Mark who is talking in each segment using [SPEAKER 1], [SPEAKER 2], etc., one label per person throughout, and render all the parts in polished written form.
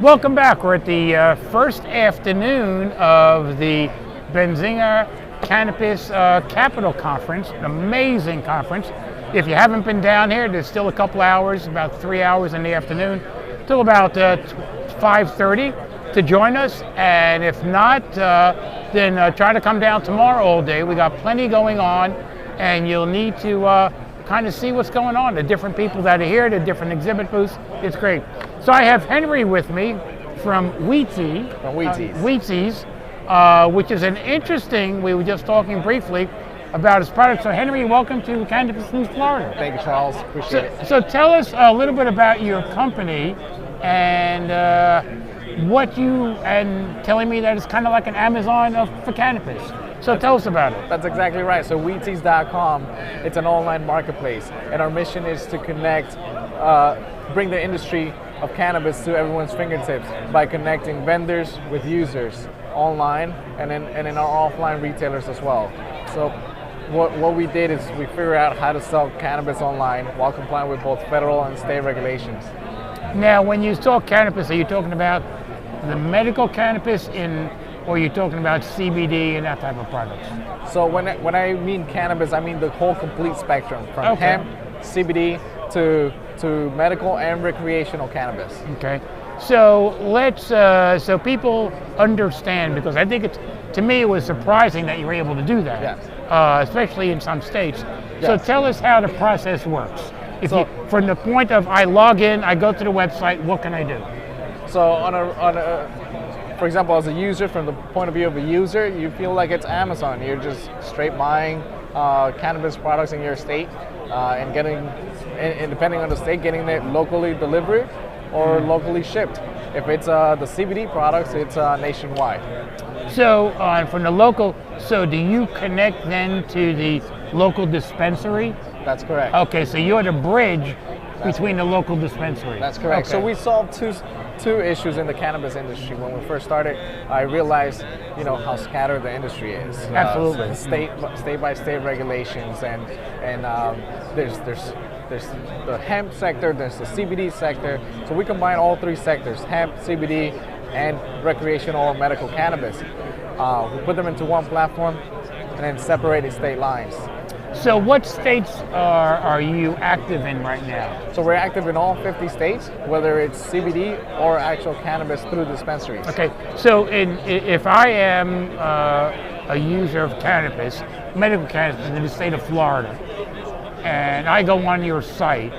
[SPEAKER 1] Welcome back. We're at the first afternoon of the Benzinga Cannabis Capital Conference, an amazing conference. If you haven't been down here, there's still a couple hours, about 3 hours in the afternoon, till about 5:30 to join us. And if not, then try to come down tomorrow all day. We got plenty going on, and you'll need to kind of see what's going on, the different people that are here, the different exhibit booths. It's great. So I have Henry with me from Weedsies. Which is an interesting, we were just talking briefly about his product. So Henry, welcome to Cannabis News Florida.
[SPEAKER 2] Thank you, Charles. Appreciate it.
[SPEAKER 1] So tell us a little bit about your company and telling me that it's kind of like an Amazon for cannabis. So tell us about it.
[SPEAKER 2] That's exactly right. So Weedsies.com, it's an online marketplace, and our mission is to connect, bring the industry of cannabis to everyone's fingertips by connecting vendors with users online and in our offline retailers as well. So what we did is we figured out how to sell cannabis online while complying with both federal and state regulations.
[SPEAKER 1] Now, when you talk cannabis, are you talking about the medical cannabis or are you talking about CBD and that type of products?
[SPEAKER 2] So when I mean cannabis, I mean the whole complete spectrum, from hemp, CBD, to medical and recreational cannabis.
[SPEAKER 1] Okay. So let's so people understand, because I think to me it was surprising that you were able to do that.
[SPEAKER 2] Yes.
[SPEAKER 1] Especially in some states.
[SPEAKER 2] Yes.
[SPEAKER 1] So tell us how the process works. From the point of I log in, I go to the website, what can I do?
[SPEAKER 2] So for example, as a user, from the point of view of a user, you feel like it's Amazon. You're just straight buying cannabis products in your state and and depending on the state, getting it locally delivered or locally shipped. If it's the CBD products, it's nationwide.
[SPEAKER 1] So from the local, so do you connect then to the local dispensary?
[SPEAKER 2] That's correct.
[SPEAKER 1] Okay, so you're the bridge between the local dispensary.
[SPEAKER 2] That's correct.
[SPEAKER 1] Okay.
[SPEAKER 2] So we solved two issues in the cannabis industry. When we first started, I realized, how scattered the industry is.
[SPEAKER 1] Absolutely.
[SPEAKER 2] State by state regulations, and there's the hemp sector, there's the CBD sector. So we combine all three sectors: hemp, CBD, and recreational or medical cannabis. We put them into one platform and then separated state lines.
[SPEAKER 1] So what states are you active in right now?
[SPEAKER 2] So we're active in all 50 states, whether it's CBD or actual cannabis through dispensaries.
[SPEAKER 1] Okay, so if I am a user of cannabis, medical cannabis in the state of Florida, and I go on your site,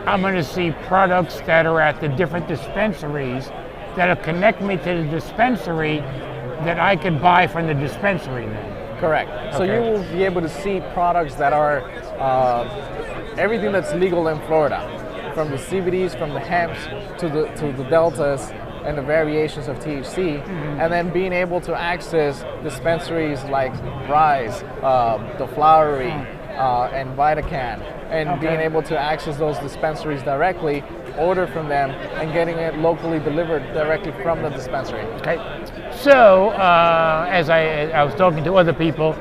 [SPEAKER 1] I'm going to see products that are at the different dispensaries that'll connect me to the dispensary that I could buy from the dispensary then.
[SPEAKER 2] Correct. So
[SPEAKER 1] Okay.
[SPEAKER 2] you will be able to see products that are everything that's legal in Florida, from the CBDs, from the hemps, to the deltas and the variations of THC, and then being able to access dispensaries like Rise, the Flowery, and VitaCan, and being able to access those dispensaries directly, order from them, and getting it locally delivered directly from the dispensary.
[SPEAKER 1] Okay, so as I was talking to other people,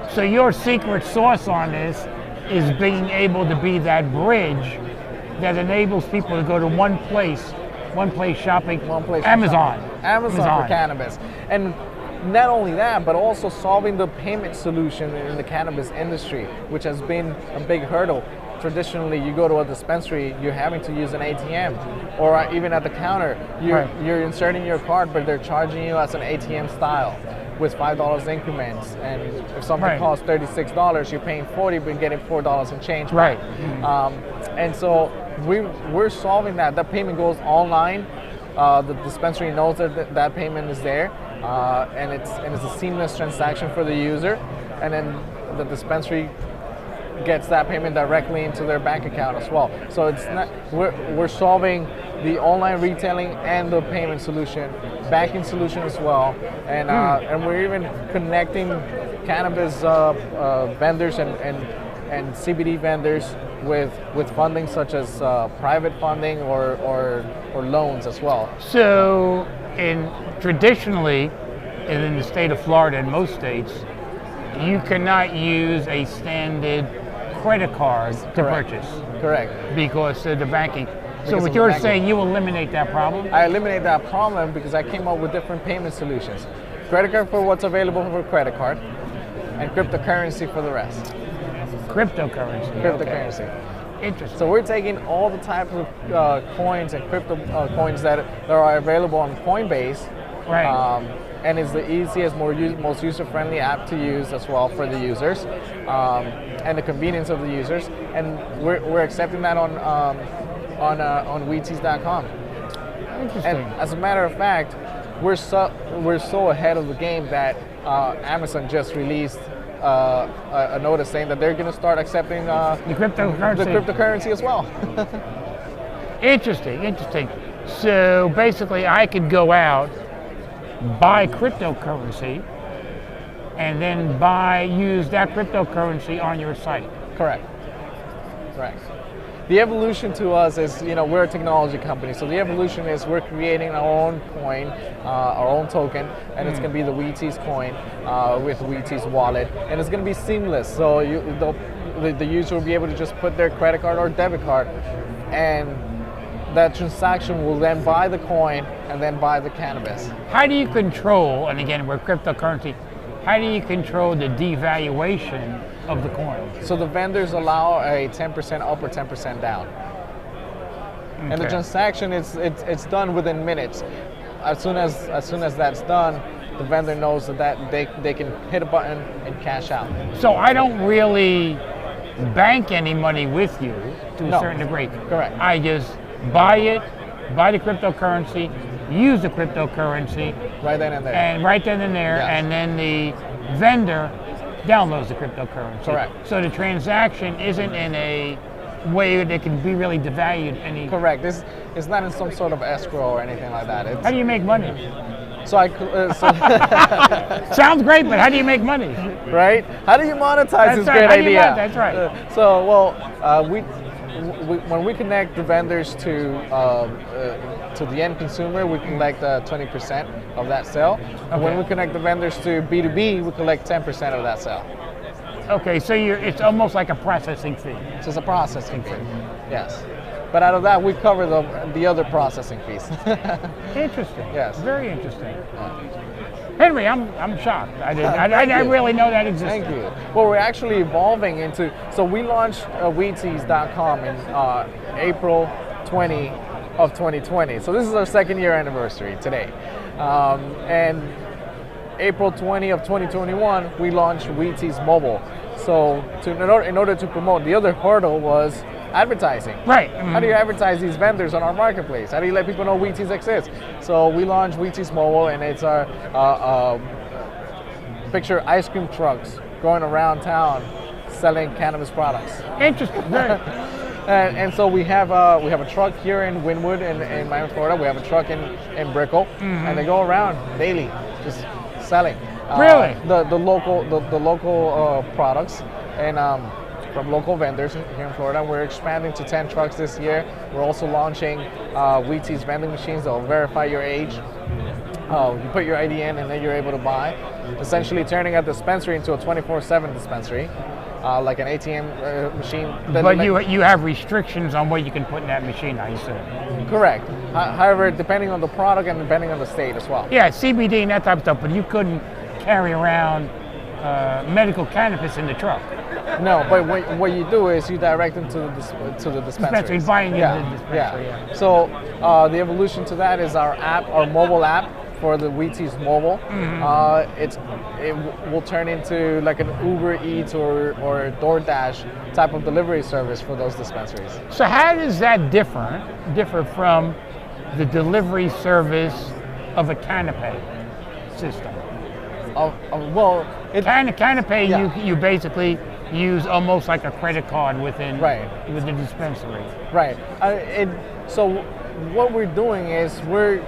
[SPEAKER 1] so your secret sauce on this is being able to be that bridge that enables people to go to one place shopping, Amazon
[SPEAKER 2] for cannabis. And not only that, but also solving the payment solution in the cannabis industry, which has been a big hurdle. Traditionally, you go to a dispensary, you're having to use an ATM, or even at the counter, you're inserting your card, but they're charging you as an ATM style with $5 increments. And if something costs $36, you're paying $40, but getting $4 in change.
[SPEAKER 1] Right.
[SPEAKER 2] And so we're solving that. That payment goes online. The dispensary knows that payment is there, and it's a seamless transaction for the user, and then the dispensary gets that payment directly into their bank account as well. So it's not, we're solving the online retailing and the payment solution, banking solution as well, and we're even connecting cannabis vendors and CBD vendors with funding such as private funding or loans as well.
[SPEAKER 1] So traditionally in the state of Florida and most states, you cannot use a standard credit card to purchase.
[SPEAKER 2] Correct.
[SPEAKER 1] Because of the banking. So what you're saying, you eliminate that problem?
[SPEAKER 2] I eliminate that problem because I came up with different payment solutions. Credit card for what's available for credit card, and cryptocurrency for the rest.
[SPEAKER 1] Cryptocurrency.
[SPEAKER 2] Cryptocurrency.
[SPEAKER 1] Okay. Interesting.
[SPEAKER 2] So we're taking all the type of coins and crypto coins that are available on Coinbase.
[SPEAKER 1] Right.
[SPEAKER 2] And it's the easiest, most user-friendly app to use as well for the users, and the convenience of the users. And we're accepting that on Weedsies.com.
[SPEAKER 1] Interesting.
[SPEAKER 2] And as a matter of fact, we're so ahead of the game that Amazon just released a notice saying that they're going to start accepting
[SPEAKER 1] the
[SPEAKER 2] cryptocurrency as well.
[SPEAKER 1] Interesting. So basically, I could go out, buy cryptocurrency, and then use that cryptocurrency on your site.
[SPEAKER 2] Correct. The evolution to us is, we're a technology company, so the evolution is we're creating our own coin, our own token, and it's going to be the Weedsies coin with Weedsies wallet, and it's going to be seamless. So the user will be able to just put their credit card or debit card, and that transaction will then buy the coin and then buy the cannabis.
[SPEAKER 1] How do you control, and again, we're cryptocurrency, how do you control the devaluation of the coin?
[SPEAKER 2] So the vendors allow a 10% up or 10% down. Okay. And the transaction it's done within minutes. As soon as that's done, the vendor knows that they can hit a button and cash out.
[SPEAKER 1] So I don't really bank any money with you to a certain degree.
[SPEAKER 2] Correct.
[SPEAKER 1] I just buy the cryptocurrency, use the cryptocurrency
[SPEAKER 2] right then and there.
[SPEAKER 1] Yes. And then the vendor downloads the cryptocurrency.
[SPEAKER 2] Correct.
[SPEAKER 1] So the transaction isn't in a way that can be really devalued any.
[SPEAKER 2] Correct. It's not in some sort of escrow or anything like that.
[SPEAKER 1] How do you make money?
[SPEAKER 2] Sounds
[SPEAKER 1] great, but how do you make money?
[SPEAKER 2] Right? How do you monetize this great idea?
[SPEAKER 1] That's right.
[SPEAKER 2] When we connect the vendors to the end consumer, we collect 20% of that sale. Okay. When we connect the vendors to B2B, we collect 10% of that sale.
[SPEAKER 1] Okay, so it's almost like a processing fee.
[SPEAKER 2] So it's a processing fee, yes. But out of that, we cover the other processing fees.
[SPEAKER 1] Interesting.
[SPEAKER 2] Yes.
[SPEAKER 1] Very interesting. Henry, I'm shocked. I didn't really know that existed.
[SPEAKER 2] Thank you. Well, we're actually evolving into. So we launched Weedsies.com in April 20 of 2020. So this is our second year anniversary today, and April 20 of 2021 we launched Weedsies Mobile. So in order to promote, the other hurdle was advertising.
[SPEAKER 1] Right.
[SPEAKER 2] Mm-hmm. How do you advertise these vendors on our marketplace? How do you let people know Weedsies exists? So we launched Weedsies Mobile, and it's our picture ice cream trucks going around town selling cannabis products.
[SPEAKER 1] Interesting.
[SPEAKER 2] And so we have a truck here in Wynwood in Miami, Florida. We have a truck in Brickell, and they go around daily just selling.
[SPEAKER 1] Really?
[SPEAKER 2] The local products and from local vendors here in Florida. We're expanding to 10 trucks this year. We're also launching Weedsies vending machines that will verify your age. You put your ID in and then you're able to buy. Essentially turning a dispensary into a 24/7 dispensary, like an ATM machine.
[SPEAKER 1] But you have restrictions on what you can put in that machine, I assume.
[SPEAKER 2] Correct. However, depending on the product and depending on the state as well.
[SPEAKER 1] Yeah, CBD and that type of stuff, but you couldn't carry around medical cannabis in the truck.
[SPEAKER 2] No, but what you do is you direct them to the dispensary.
[SPEAKER 1] Buying in the dispensary. Yeah.
[SPEAKER 2] So the evolution to that is our mobile app for the Weedsies Mobile. Mm-hmm. It will turn into like an Uber Eats or DoorDash type of delivery service for those dispensaries.
[SPEAKER 1] So how does that differ from the delivery service of a Canopy system? Canopy, you basically use almost like a credit card within the dispensary.
[SPEAKER 2] Right. So what we're doing is we're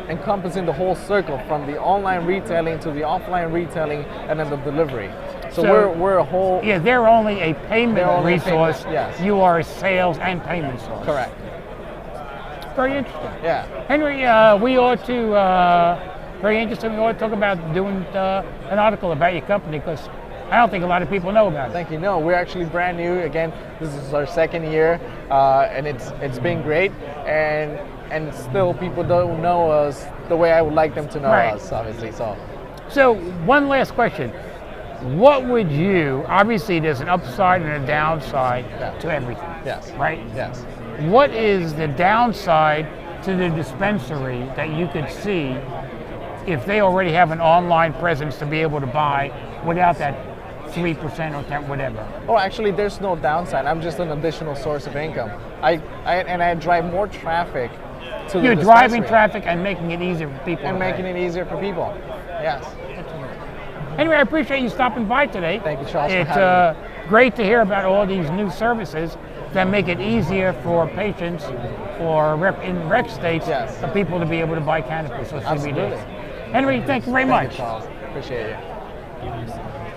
[SPEAKER 2] encompassing the whole circle from the online retailing to the offline retailing and then the delivery. So we're a whole.
[SPEAKER 1] Yeah, they're only a payment resource.
[SPEAKER 2] Yes.
[SPEAKER 1] You are a sales and payment source.
[SPEAKER 2] Correct.
[SPEAKER 1] Very interesting.
[SPEAKER 2] Yeah.
[SPEAKER 1] Henry, we ought to. Very interesting. We ought to talk about doing an article about your company because I don't think a lot of people know about it.
[SPEAKER 2] Thank you. No, we're actually brand new. Again, this is our second year, and it's been great. And still, people don't know us the way I would like them to know us, obviously.
[SPEAKER 1] So one last question. What would you, obviously there's an upside and a downside to everything, right?
[SPEAKER 2] Yes.
[SPEAKER 1] What is the downside to the dispensary that you could see if they already have an online presence to be able to buy without that 3% or 10, whatever?
[SPEAKER 2] Oh, actually, there's no downside. I'm just an additional source of income. I drive more traffic to the
[SPEAKER 1] You're
[SPEAKER 2] dispensary.
[SPEAKER 1] driving traffic and making it easier for people.
[SPEAKER 2] And making it easier for people. Yes.
[SPEAKER 1] Anyway, I appreciate you stopping by today.
[SPEAKER 2] Thank you, Charles, for
[SPEAKER 1] It's
[SPEAKER 2] having me.
[SPEAKER 1] great to hear about all these new services that make it easier for patients or in rec states for people to be able to buy cannabis or CBD.
[SPEAKER 2] Absolutely.
[SPEAKER 1] Anyway, thank you very much.
[SPEAKER 2] Thank you, Charles. Appreciate you.